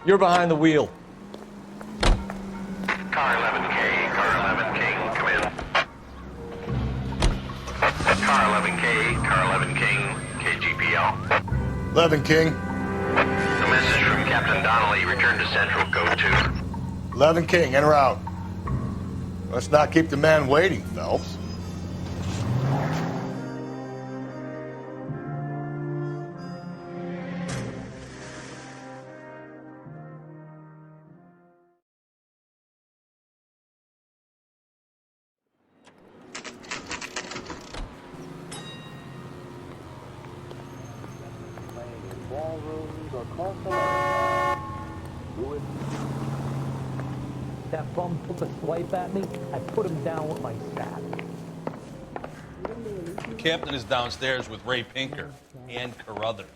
You're behind the wheel. Car 11K, Car 11K, come in. Car 11K, Car 11 King, KGPL. 11 King. A message from Captain Donnelly. Return to Central, code 2. 11 King, en route. Let's not keep the man waiting, Phelps. That bum took a swipe at me, I put him down with my staff. The captain is downstairs with Ray Pinker and Carruthers.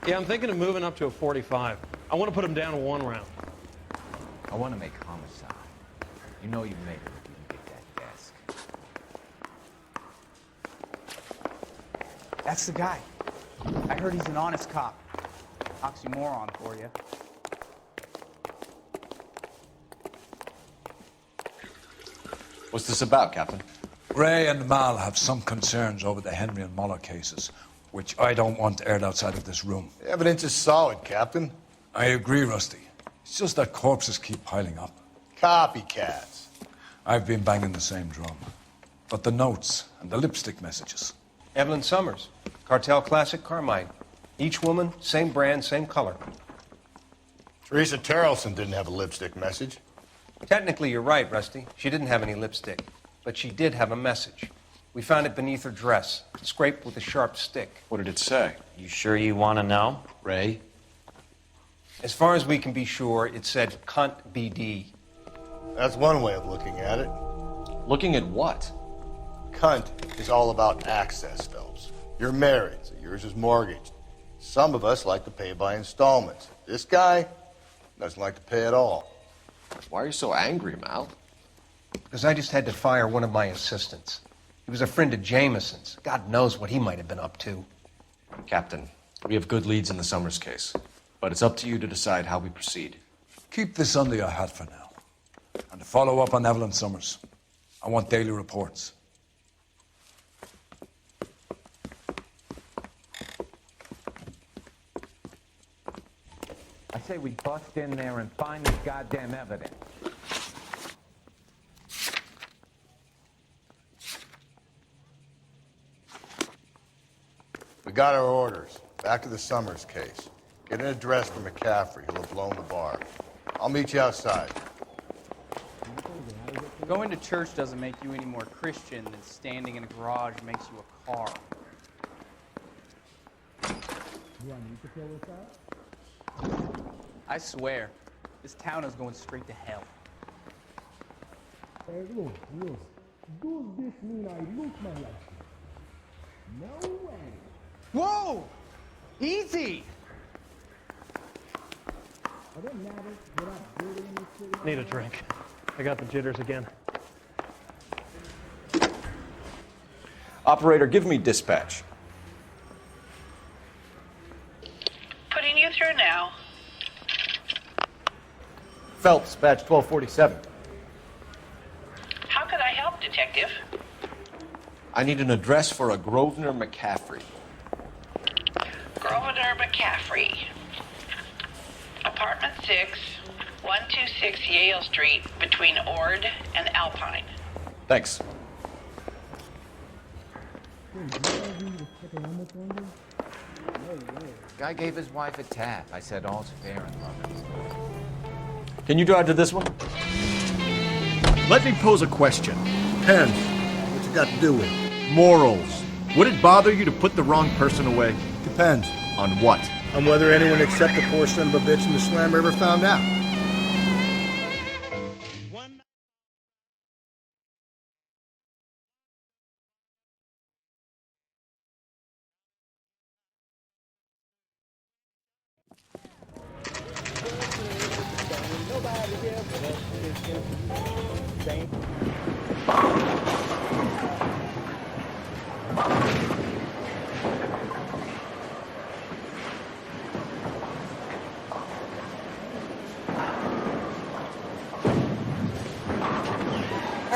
Yeah, I'm thinking of moving up to a 45. I want to put him down in 1 round. I want to make homicide. You know you make it if you can get that desk. That's the guy. I heard he's an honest cop. Oxymoron for you. What's this about, Captain? Ray and Mal have some concerns over the Henry and Muller cases, which I don't want aired outside of this room. The evidence is solid, Captain. I agree, Rusty. It's just that corpses keep piling up. Copycats. I've been banging the same drum. But the notes and the lipstick messages. Evelyn Summers, Cartel Classic Carmine. Each woman, same brand, same color. Teresa Terrelson didn't have a lipstick message. Technically, you're right, Rusty. She didn't have any lipstick, but she did have a message. We found it beneath her dress, scraped with a sharp stick. What did it say? You sure you want to know? Ray? As far as we can be sure, it said cunt BD. That's one way of looking at it. Looking at what? Cunt is all about access, Phelps. You're married, so yours is mortgaged. Some of us like to pay by installments. This guy doesn't like to pay at all. Why are you so angry, Mal? Because I just had to fire one of my assistants. He was a friend of Jameson's. God knows what he might have been up to. Captain, we have good leads in the Summers case, but it's up to you to decide how we proceed. Keep this under your hat for now. And to follow up on Evelyn Summers, I want daily reports. I say we bust in there and find this goddamn evidence. We got our orders. Back to the Summers case. Get an address for McCaffrey, who'll have blown the bar. I'll meet you outside. Going to church doesn't make you any more Christian than standing in a garage makes you a car. I swear, this town is going straight to hell. Hey, look. Does this mean I lose my life? No way. Whoa! Easy! Need a drink. I got the jitters again. Operator, give me dispatch. Putting you through now. Phelps, badge 1247. How could I help, Detective? I need an address for a Grosvenor McCaffrey. Grosvenor McCaffrey. Apartment 6, 126 Yale Street, between Ord and Alpine. Thanks. Guy gave his wife a tap. I said all's fair in love. Can you drive to this one? Let me pose a question. Depends. What you got to do with it? Morals. Would it bother you to put the wrong person away? Depends. On what? On whether anyone except the poor son of a bitch in the slammer ever found out.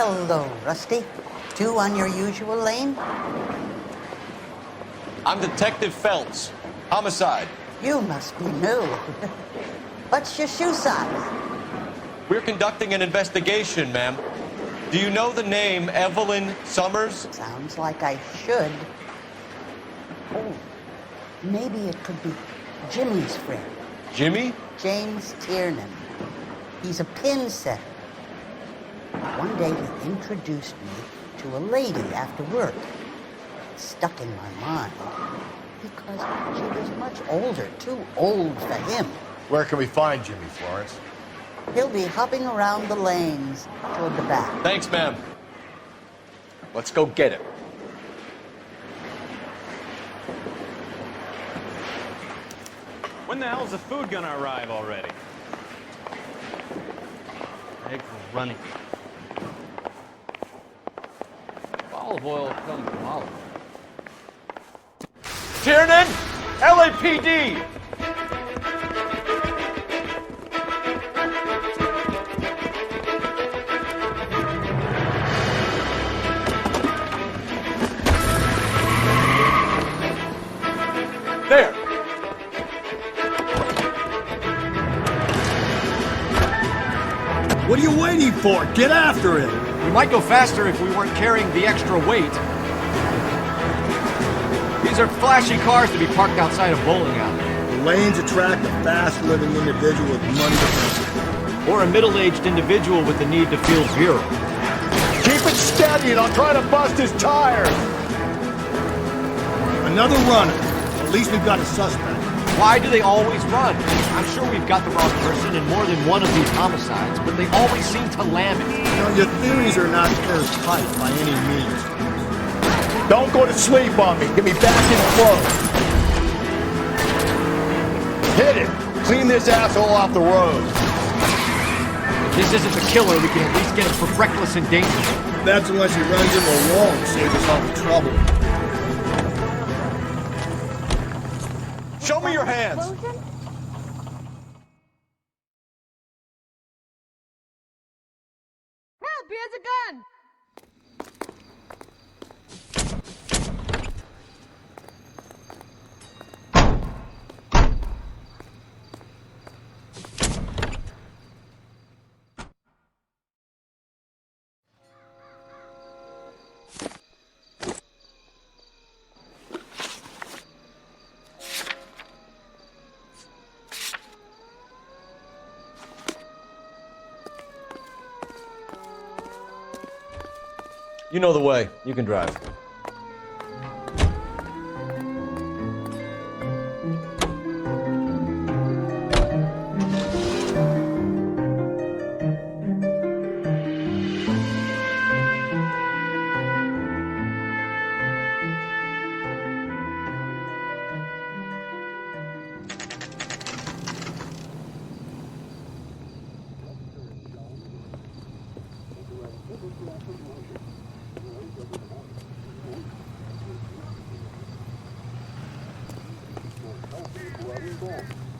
Hello, Rusty. Two on your usual lane? I'm Detective Phelps. Homicide. You must be new. What's your shoe size? We're conducting an investigation, ma'am. Do you know the name Evelyn Summers? Sounds like I should. Oh, maybe it could be Jimmy's friend. Jimmy? James Tiernan. He's a pin setter. One day he introduced me to a lady after work. It stuck in my mind because she was much older, too old for him. Where can we find Jimmy, Florence? He'll be hopping around the lanes toward the back. Thanks, ma'am. Let's go get him. When the hell's the food gonna arrive already? Eggs are running. Olive oil comes from olive oil. Tiernan! LAPD! There! What are you waiting for? Get after it! We might go faster if we weren't carrying the extra weight. These are flashy cars to be parked outside a bowling alley. The lanes attract a fast-living individual with money to burn. Or a middle-aged individual with the need to feel virile. Keep it steady and I'll try to bust his tires! Another runner. At least we've got a suspect. Why do they always run? I'm sure we've got the wrong person in more than one of these homicides, but they always seem to lam it. You know, your theories are not airtight by any means. Don't go to sleep on me. Get me back in flow. Hit it. Clean this asshole off the road. If this isn't the killer, we can at least get him for reckless endangerment. That's unless he runs into a wall and saves us all the trouble. Show me your hands! Help! He has a gun! You know the way. You can drive.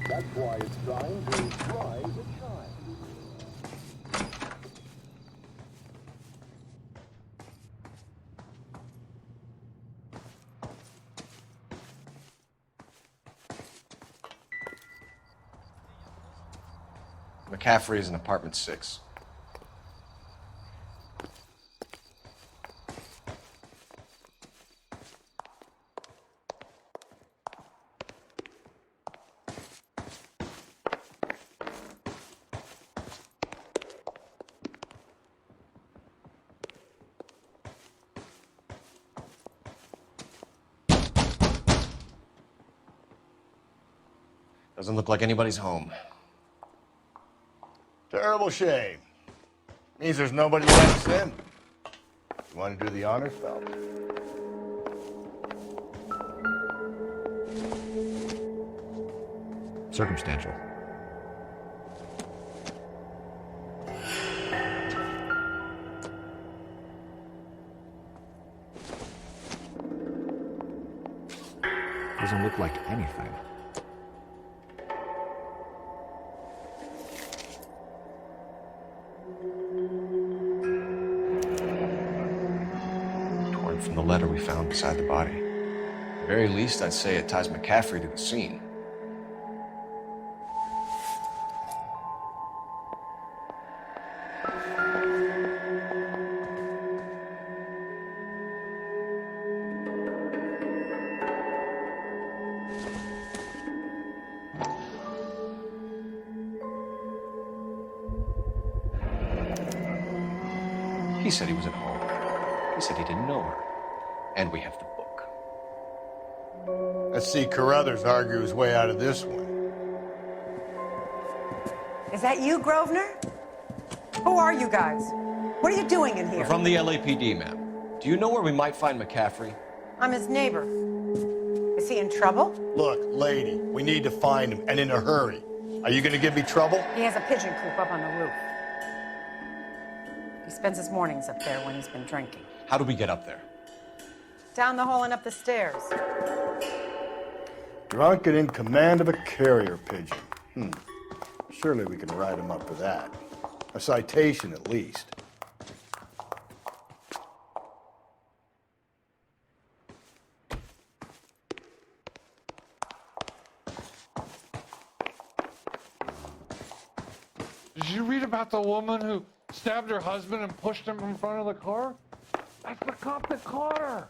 That's why it's trying to try the child. McCaffrey is in apartment 6. Doesn't look like anybody's home. Terrible shame. Means there's nobody left in. You want to do the honors, Phelps? Circumstantial. Doesn't look like anything. beside the body. At the very least, I'd say it ties McCaffrey to the scene. He said he was at home. He said he didn't know her. And we have the book. Let's see Carruthers argue his way out of this one. Is that you, Grosvenor? Who are you guys? What are you doing in here? We're from the LAPD, ma'am. Do you know where we might find McCaffrey? I'm his neighbor. Is he in trouble? Look, lady, we need to find him, and in a hurry. Are you gonna give me trouble? He has a pigeon coop up on the roof. He spends his mornings up there when he's been drinking. How do we get up there? Down the hall and up the stairs. Drunk and in command of a carrier pigeon. Surely we can write him up for that. A citation, at least. Did you read about the woman who stabbed her husband and pushed him in front of the car? That's the cop that caught her.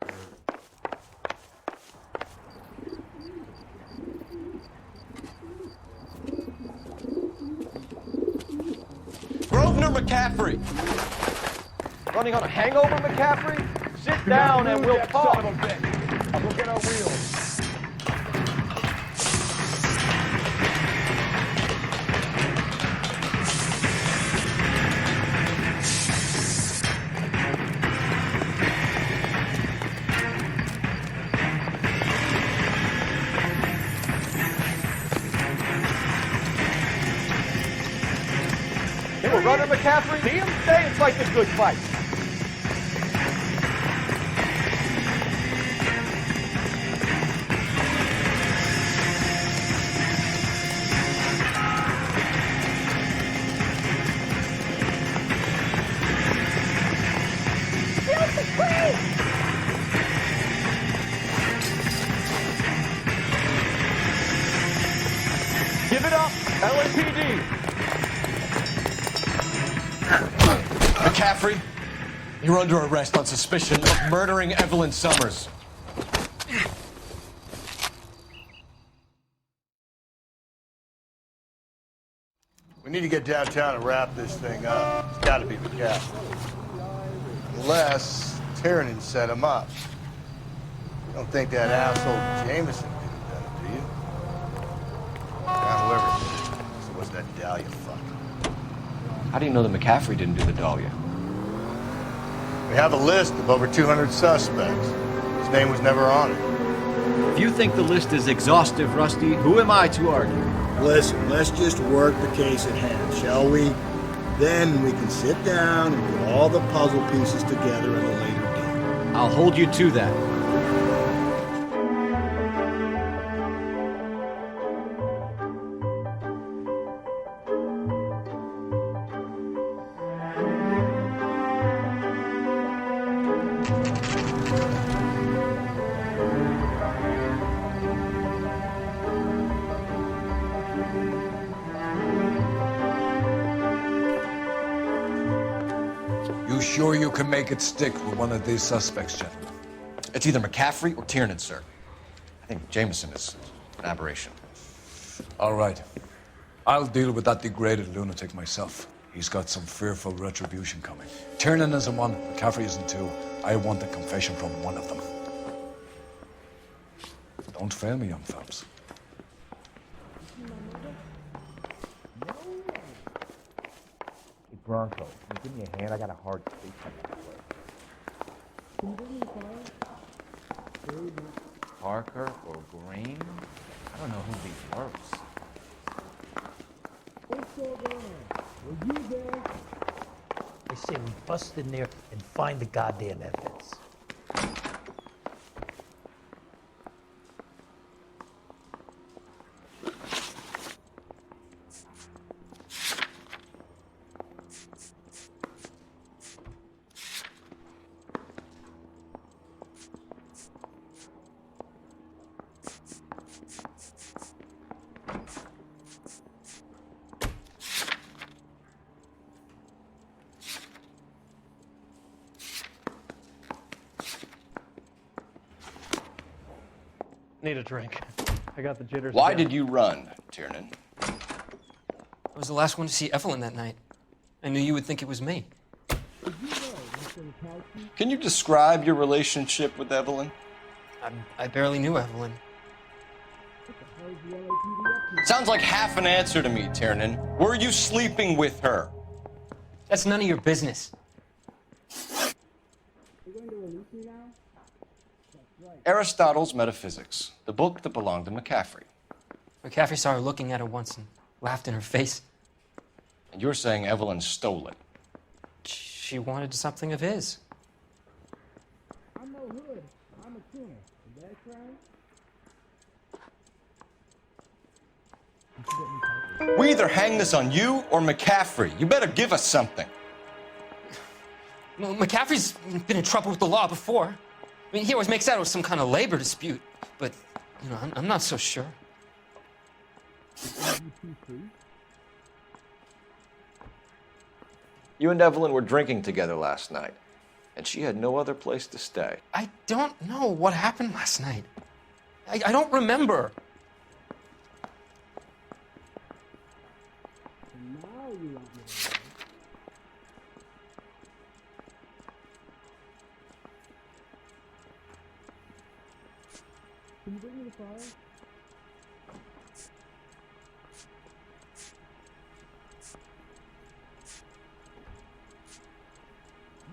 Grosvenor McCaffrey! Running on a hangover, McCaffrey? Sit down and we'll talk. We'll get our wheels. We're running, McCaffrey. Damn, say it's like a good fight. Give it up, LAPD. McCaffrey, you're under arrest on suspicion of murdering Evelyn Summers. We need to get downtown and wrap this thing up. It's gotta be McCaffrey. Unless Tiernan set him up. You don't think that asshole Jameson could have done it, do you? Whoever did it. So was that Dahlia fuck? How do you know that McCaffrey didn't do the Dahlia? We have a list of over 200 suspects. His name was never on it. If you think the list is exhaustive, Rusty, who am I to argue? Listen, let's just work the case at hand, shall we? Then we can sit down and put all the puzzle pieces together at a later date. I'll hold you to that. You sure you can make it stick with one of these suspects, gentlemen? It's either McCaffrey or Tiernan, sir. I think Jameson is an aberration. All right. I'll deal with that degraded lunatic myself. He's got some fearful retribution coming. Tiernan isn't one, McCaffrey isn't two. I want a confession from one of them. Don't fail me, young Phelps. Hey, Bronco, can you give me a hand? I got a hard case on that place. Parker or Green? I don't know who'd be worse. They say we bust in there and find the goddamn evidence. Need a drink. I got the jitters. Why again. did you run, Tiernan? I was the last one to see Evelyn that night. I knew you would think it was me. Can you describe your relationship with Evelyn? I barely knew Evelyn. Sounds like half an answer to me, Tiernan. Were you sleeping with her? That's none of your business. Aristotle's Metaphysics, the book that belonged to McCaffrey. McCaffrey saw her looking at her once and laughed in her face. And you're saying Evelyn stole it? She wanted something of his. I'm no hood. I'm a tuner. Is that right? We either hang this on you or McCaffrey. You better give us something. Well, McCaffrey's been in trouble with the law before. I mean, he always makes out it was some kind of labor dispute, but, you know, I'm not so sure. You and Evelyn were drinking together last night, and she had no other place to stay. I don't know what happened last night. I don't remember. Can you bring me the fire?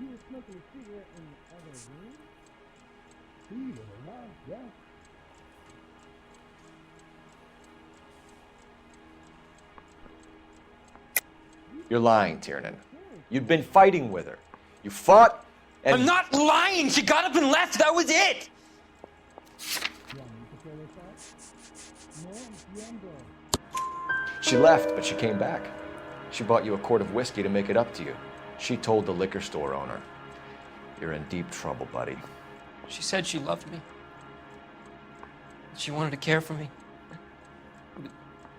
You were smoking a cigarette in the other room? Believe it or not, yes. You're lying, Tiernan. You'd been fighting with her. You fought, and... I'm not lying! She got up and left, that was it! She left, but she came back. She bought you a quart of whiskey to make it up to you. She told the liquor store owner. You're in deep trouble, buddy. She said she loved me. She wanted to care for me.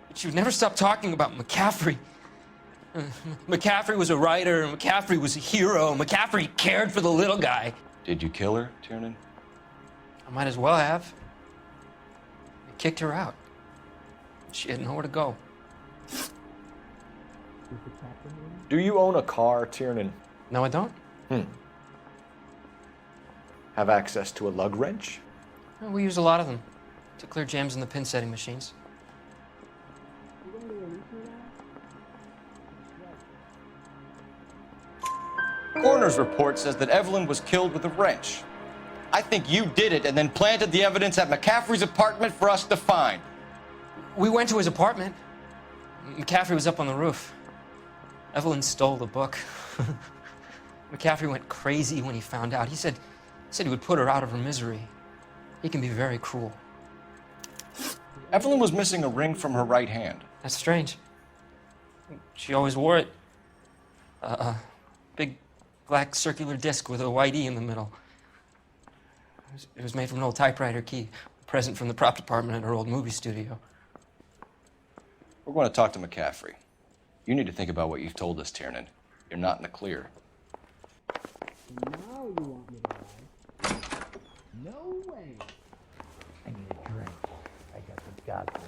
But she would never stop talking about McCaffrey. McCaffrey was a writer, and McCaffrey was a hero. McCaffrey cared for the little guy. Did you kill her, Tiernan? I might as well have. I kicked her out. She had nowhere to go. Do you own a car, Tiernan? No, I don't. Have access to a lug wrench? Well, we use a lot of them to clear jams in the pin setting machines. Coroner's report says that Evelyn was killed with a wrench. I think you did it and then planted the evidence at McCaffrey's apartment for us to find. We went to his apartment. McCaffrey was up on the roof. Evelyn stole the book. McCaffrey went crazy when he found out. He said he would put her out of her misery. He can be very cruel. Evelyn was missing a ring from her right hand. That's strange. She always wore it. Big black circular disc with a white E in the middle. It was made from an old typewriter key, a present from the prop department at her old movie studio. We're going to talk to McCaffrey. You need to think about what you've told us, Tiernan. You're not in the clear. Now you want me to lie? No way. I need a drink. I got the goddamn.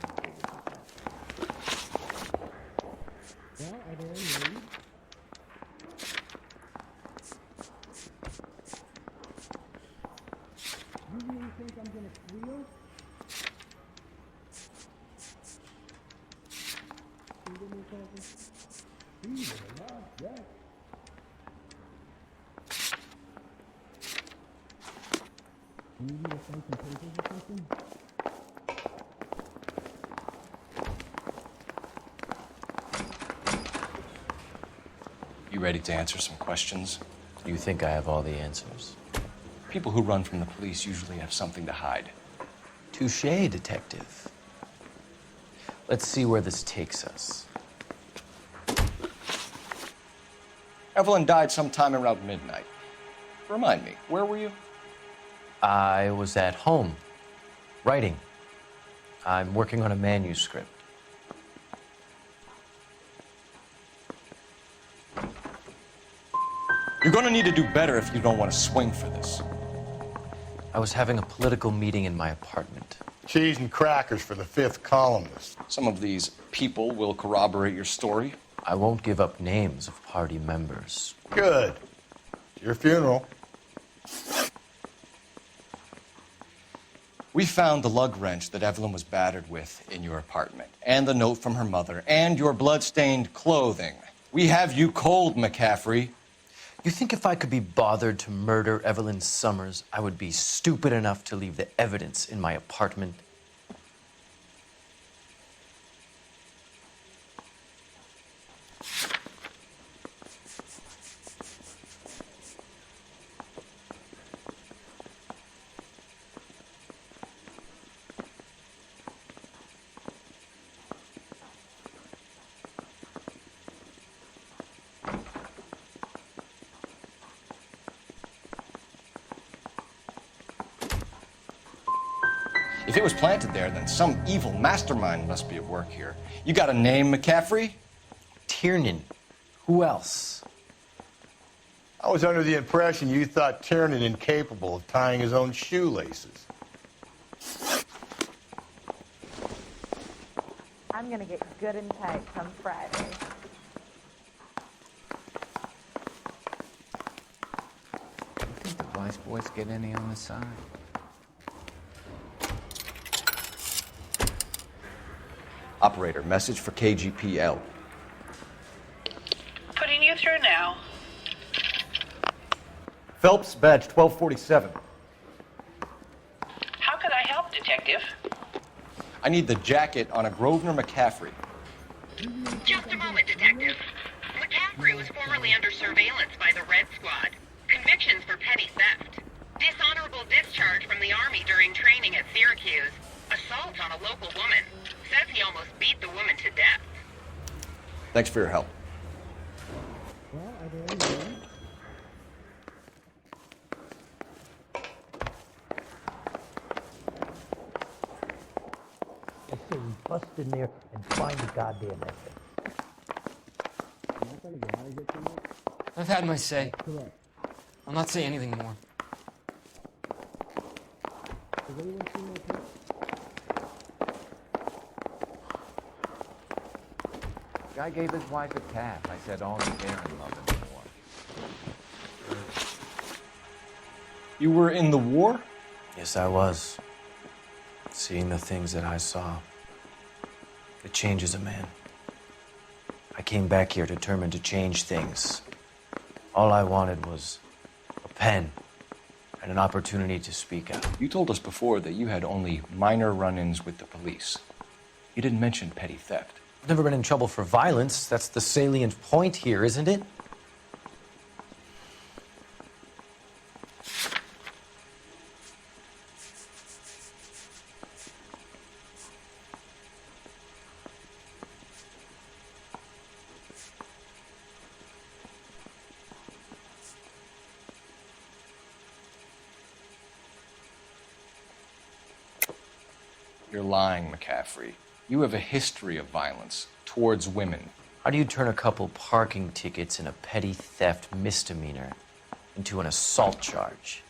Well, are there any leads? You really think I'm gonna squeal? Can you give me a second? Believe it or not, yes. You need me to sign some papers or something? You ready to answer some questions? You think I have all the answers? People who run from the police usually have something to hide. Touché, detective. Let's see where this takes us. Evelyn died sometime around midnight. Remind me, where were you? I was at home, writing. I'm working on a manuscript. You're going to need to do better if you don't want to swing for this. I was having a political meeting in my apartment. Cheese and crackers for the 5th columnist. Some of these people will corroborate your story. I won't give up names of party members. Good. It's your funeral. We found the lug wrench that Evelyn was battered with in your apartment, and the note from her mother, and your blood-stained clothing. We have you cold, McCaffrey. You think if I could be bothered to murder Evelyn Summers, I would be stupid enough to leave the evidence in my apartment? If it was planted there, then some evil mastermind must be at work here. You got a name, McCaffrey? Tiernan. Who else? I was under the impression you thought Tiernan incapable of tying his own shoelaces. I'm gonna get good and tight come Friday. You think the wise boys get any on the side? Operator, message for KGPL. Putting you through now. Phelps, badge 1247. How could I help, Detective? I need the jacket on a Grosvenor McCaffrey. Just a moment, Detective. McCaffrey was formerly under surveillance by the Red Squad. Convictions for petty theft. Dishonorable discharge from the Army during training at Syracuse. Assault on a local woman. Says he almost beat the woman to death. Thanks for your help. I say we bust in there and find the goddamn evidence. I've had my say. I'll not say anything more. Guy gave his wife a cat. I said all the care and love anymore. You were in the war? Yes, I was. Seeing the things that I saw, it changes a man. I came back here determined to change things. All I wanted was a pen and an opportunity to speak out. You told us before that you had only minor run-ins with the police. You didn't mention petty theft. I've never been in trouble for violence. That's the salient point here, isn't it? You're lying, McCaffrey. You have a history of violence towards women. How do you turn a couple parking tickets and a petty theft misdemeanor into an assault charge?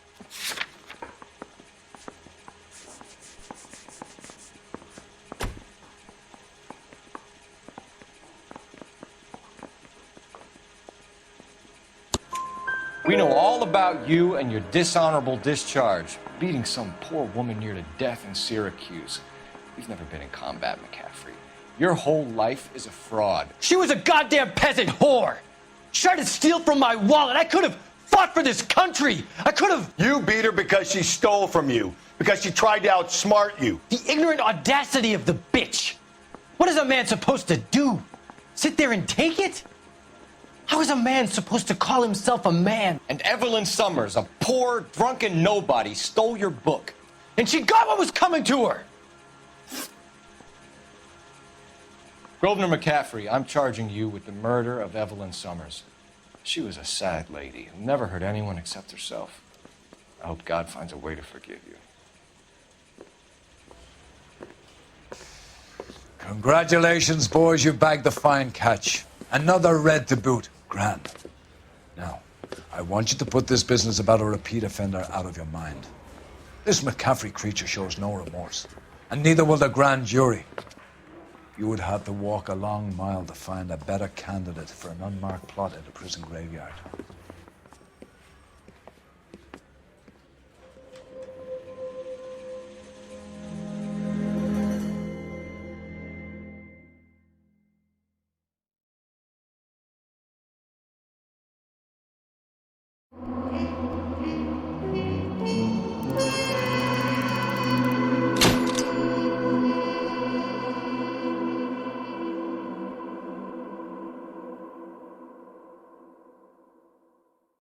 We know all about you and your dishonorable discharge, beating some poor woman near to death in Syracuse. You've never been in combat, McCaffrey. Your whole life is a fraud. She was a goddamn peasant whore! She tried to steal from my wallet. I could have fought for this country. I could have... You beat her because she stole from you, because she tried to outsmart you. The ignorant audacity of the bitch. What is a man supposed to do? Sit there and take it? How is a man supposed to call himself a man? And Evelyn Summers, a poor, drunken nobody, stole your book. And she got what was coming to her! Grosvenor McCaffrey, I'm charging you with the murder of Evelyn Summers. She was a sad lady who never hurt anyone except herself. I hope God finds a way to forgive you. Congratulations, boys. You bagged the fine catch. Another red to boot. Grand. Now, I want you to put this business about a repeat offender out of your mind. This McCaffrey creature shows no remorse. And neither will the grand jury. You would have to walk a long mile to find a better candidate for an unmarked plot at a prison graveyard.